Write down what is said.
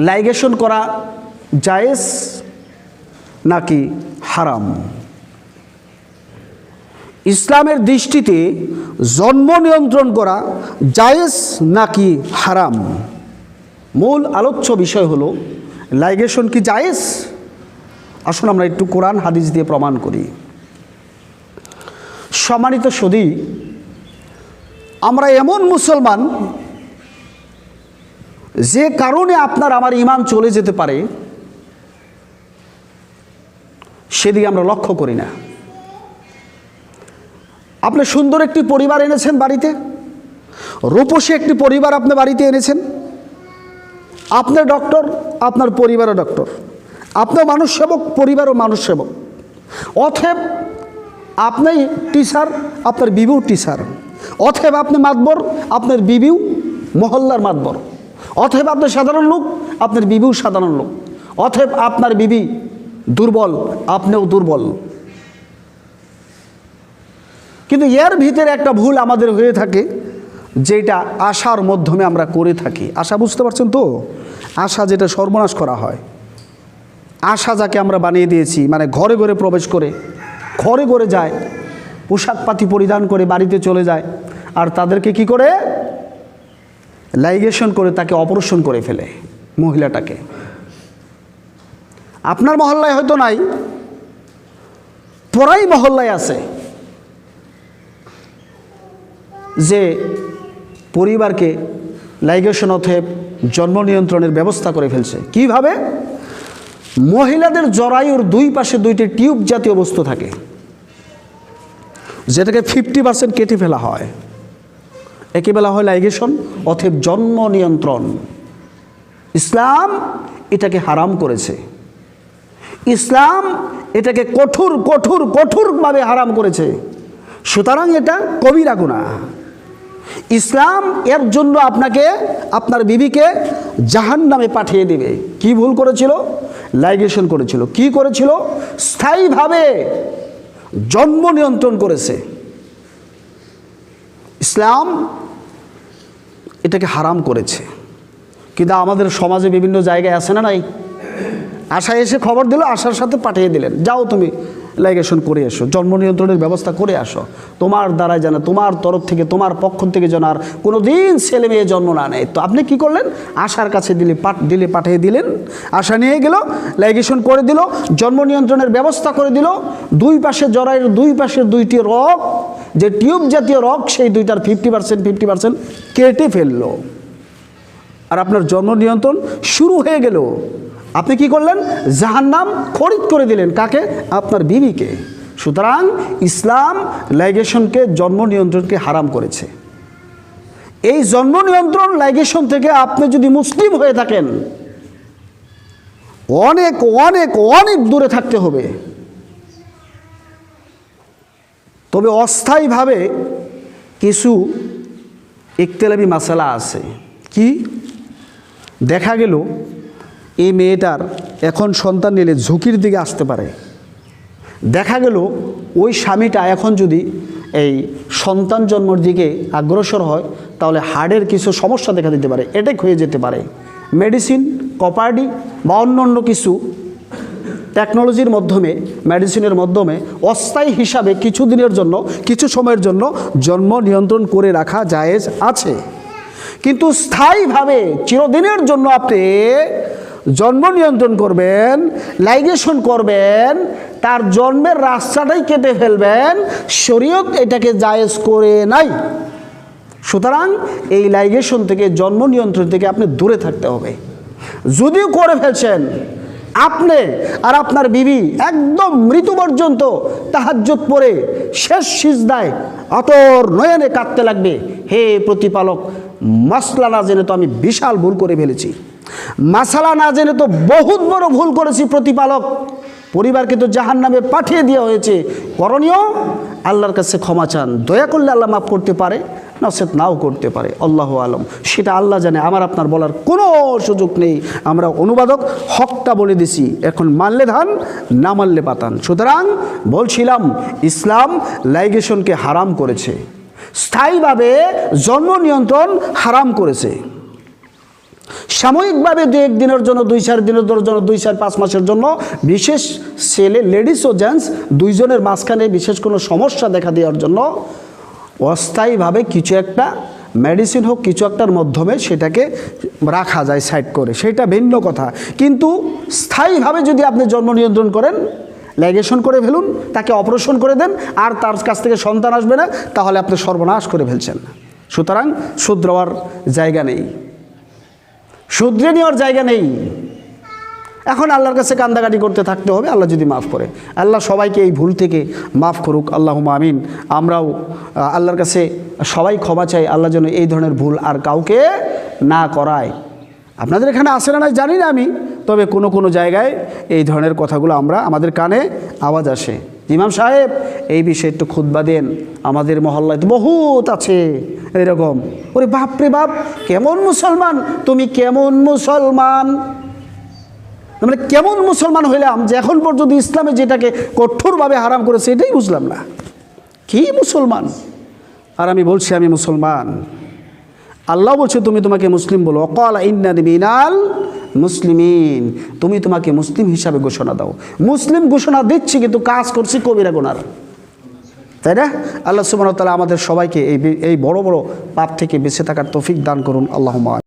Ligation করা জায়েজ নাকি হারাম? ইসলামের দৃষ্টিতে জন্ম নিয়ন্ত্রণ করা জায়েজ নাকি হারাম? মূল আলোচ্য বিষয় হলো লাইগেশন কি জায়েজ? আসুন আমরা একটু কোরআন হাদিস দিয়ে প্রমাণ করি। সম্মানিত সুধী, আমরা এমন মুসলমান যে কারণে আপনার আমার ঈমান চলে যেতে পারে সেদিকে আমরা লক্ষ্য করি না। আপনি সুন্দর একটি পরিবার এনেছেন বাড়িতে, রূপসী একটি পরিবার আপনি বাড়িতে এনেছেন, আপনার ডক্টর, আপনার পরিবারও ডক্টর, আপনার মানুষ সেবক, পরিবারও মানুষ সেবক, অতএব আপনি টিচার, আপনার বিবিও টিচার, অতএব আপনি মাতবর, আপনার বিবিও মহল্লার মাতবর, অতএব আপনি সাধারণ লোক, আপনার বিবিও সাধারণ লোক, অতএব আপনার বিবি দুর্বল, আপনিও দুর্বল। কিন্তু এর ভিতরে একটা ভুল আমাদের হয়ে থাকে, যেটা আশার মাধ্যমে আমরা করে থাকি। আশা বুঝতে পারছেন তো? আশা যেটা সর্বনাশ করা হয়, আশা যাকে আমরা বানিয়ে দিয়েছি, মানে ঘরে ঘরে প্রবেশ করে ঘরে ঘরে যায়, পোশাক পাতি পরিধান করে বাড়িতে চলে যায়, আর তাদেরকে কি করে লাইগেশন করে তাকে অপারেশন করে ফেলে মহিলাটাকে। আপনার মহল্লায় হয়তো নাই, পরাই মহল্লায় আছে, যে পরিবারকে লাইগেশন অথবা জন্ম নিয়ন্ত্রণের ব্যবস্থা করে ফেলছে। কিভাবে? মহিলাদের জরায়ুর দুই পাশে দুইটি টিউব জাতীয় বস্তু থাকে, যেটাকে 50% কেটে ফেলা হয়, একে বলা হয় লাইগেশন অথবা জন্ম নিয়ন্ত্রণ। ইসলাম এটাকে হারাম করেছে। ইসলাম এটাকে কঠোর কঠোর কঠোরভাবে হারাম করেছে। সুতরাং এটা কবিরা গুনাহ। ইসলাম এর জন্য আপনাকে, আপনার বিবিকে জাহান্নামে পাঠিয়ে দিবে। কি ভুল করেছিল? লাইগেশন করেছিল। কি করেছিল? স্থায়ীভাবে জন্ম নিয়ন্ত্রণ করেছে। ইসলাম এটাকে হারাম করেছে। কিন্তু আমাদের সমাজে বিভিন্ন জায়গায় আছে না নাই? আশা এসে খবর দিল, আশার সাথে পাঠিয়ে দিলেন, যাও তুমি লাইগেশন করে এসো, জন্ম নিয়ন্ত্রণের ব্যবস্থা করে আসো, তোমার দ্বারা যেন, তোমার তরফ থেকে, তোমার পক্ষ থেকে যেন আর কোনো দিন ছেলে মেয়ে জন্ম না নেয়। তো আপনি কি করলেন? আশার কাছে দিলে পাঠিয়ে দিলেন, আশা নিয়ে গেল, লাইগেশন করে দিল, জন্ম নিয়ন্ত্রণের ব্যবস্থা করে দিল। দুই পাশে জরায়ুর দুই পাশের দুইটি রগ, যে টিউব জাতীয় রগ, সেই দুইটার 50% কেটে ফেললো, আর আপনার জন্ম নিয়ন্ত্রণ শুরু হয়ে গেল। আপনি কি করলেন? জাহান্নাম খরিদ করে দিলেন। কাকে? আপনার বিবিকে। সুতরাং ইসলাম লাইগেশনকে, জন্ম নিয়ন্ত্রণকে হারাম করেছে। এই জন্ম নিয়ন্ত্রণ লাইগেশন থেকে আপনি যদি মুসলিম হয়ে থাকেন, অনেক অনেক অনেক দূরে থাকতে হবে। তবে অস্থায়ীভাবে কিছু ইখতিলাফি মাসালা আছে। কি? দেখা গেল এই মেয়েটার এখন সন্তান নিলে ঝুঁকির দিকে আসতে পারে। দেখা গেল ওই স্বামীটা এখন যদি এই সন্তান জন্মের দিকে অগ্রসর হয়, তাহলে হার্টের কিছু সমস্যা দেখা দিতে পারে, অ্যাটাক হয়ে যেতে পারে। মেডিসিন, কপার্ডি বা অন্য কিছু টেকনোলজির মাধ্যমে, মেডিসিনের মাধ্যমে অস্থায়ী হিসাবে কিছু দিনের জন্য, কিছু সময়ের জন্য জন্ম নিয়ন্ত্রণ করে রাখা জায়েজ আছে। কিন্তু স্থায়ীভাবে চিরদিনের জন্য আপনি জন্ম নিয়ন্ত্রণ করবেন, লাইগেশন করবেন, তার জন্মের রাস্তাটাই কেটে ফেলবেন, শরীয়ত এটাকে জায়েজ করে নাই। সুতরাং এই লাইগেশন থেকে, জন্ম নিয়ন্ত্রণ থেকে আপনি দূরে থাকতে হবে। যদিও করে ফেলছেন, আপনি আর আপনার বিবি একদম মৃত্যু পর্যন্ত তাহাজ্জুদ পড়ে শেষ সিজদায় আতর নয়নে কাঁদতে লাগবে, হে প্রতিপালক, মাসলা না জেনে তো আমি বিশাল ভুল করে ফেলেছি, মাসালা না জেনে তো বহুত বড় ভুল করেছি প্রতিপালক, পরিবারকে তো জাহান্নামে পাঠিয়ে দেওয়া হয়েছে। করণীয়, আল্লাহর কাছে ক্ষমা চান। দয়া করলে আল্লাহ মাফ করতে পারে, নচেত নাও করতে পারে, আল্লাহু আলম। সেটা আল্লাহ জানে, আমার আপনার বলার কোনো সুযোগ নেই। আমরা অনুবাদক, হকটা বলে দিছি। এখন মানলে ধান, না মানলে পাতান। সুতরাং বলছিলাম, ইসলাম লাইগেশনকে হারাম করেছে, স্থায়ীভাবে জন্ম নিয়ন্ত্রণ হারাম করেছে। সাময়িকভাবে 2-1 দিনের জন্য, 2-4 দিনের জন্য, 2-4-5 মাসের জন্য, বিশেষ ছেলে, লেডিস ও জেন্টস দুইজনের মাঝখানে বিশেষ কোনো সমস্যা দেখা দেওয়ার জন্য অস্থায়ীভাবে কিছু একটা মেডিসিন হোক, কিছু একটার মাধ্যমে সেটাকে রাখা যায় সাইড করে, সেটা ভিন্ন কথা। কিন্তু স্থায়ীভাবে যদি আপনি জন্ম নিয়ন্ত্রণ করেন, লাইগেশন করে ফেলুন, তাকে অপারেশন করে দেন, আর তার কাছ থেকে সন্তান আসবে না, তাহলে আপনি সর্বনাশ করে ফেলছেন। সুতরাং শুধরাওয়ার জায়গা নেই, শুধরে নেওয়ার জায়গা নেই। এখন আল্লাহর কাছে কান্দাকাটি করতে থাকতে হবে, আল্লাহ যদি মাফ করে। আল্লাহ সবাইকে এই ভুল থেকে মাফ করুক, আল্লাহুম্মা আমিন। আমরাও আল্লাহর কাছে সবাই ক্ষমা চাই, আল্লাহ যেন এই ধরনের ভুল আর কাউকে না করায়। আপনাদের এখানে আসে না নাই জানি না আমি, তবে কোনো কোনো জায়গায় এই ধরনের কথাগুলো আমাদের কানে আওয়াজ আসে। ইমাম সাহেব এই বিষয়ে একটু খুতবা দেন, আমাদের মহল্লায় তো বহুত আছে এরকম। ওরে বাপ রে বাপ, কেমন মুসলমান তুমি, কেমন মুসলমান, মানে কেমন মুসলমান হইলাম যে এখন পর্যন্ত ইসলামে যেটাকে কঠোরভাবে হারাম করেছে এটাই বুঝলাম না, কি মুসলমান। আর আমি বলছি আমি মুসলমান। আল্লাহ বলছে তুমি তোমাকে মুসলিম বলো, অকাল ইন্নানি মিনাল মুসলিমিন, তুমি তোমাকে মুসলিম হিসাবে ঘোষণা দাও। মুসলিম ঘোষণা দিচ্ছি কিন্তু কাজ করছি কবিরা গুনার, তাই না? আল্লাহ সুবহানাহু ওয়া তাআলা আমাদের সবাইকে এই বড় বড় পাপ থেকে বেঁচে থাকার তৌফিক দান করুন, আল্লাহুম্মা।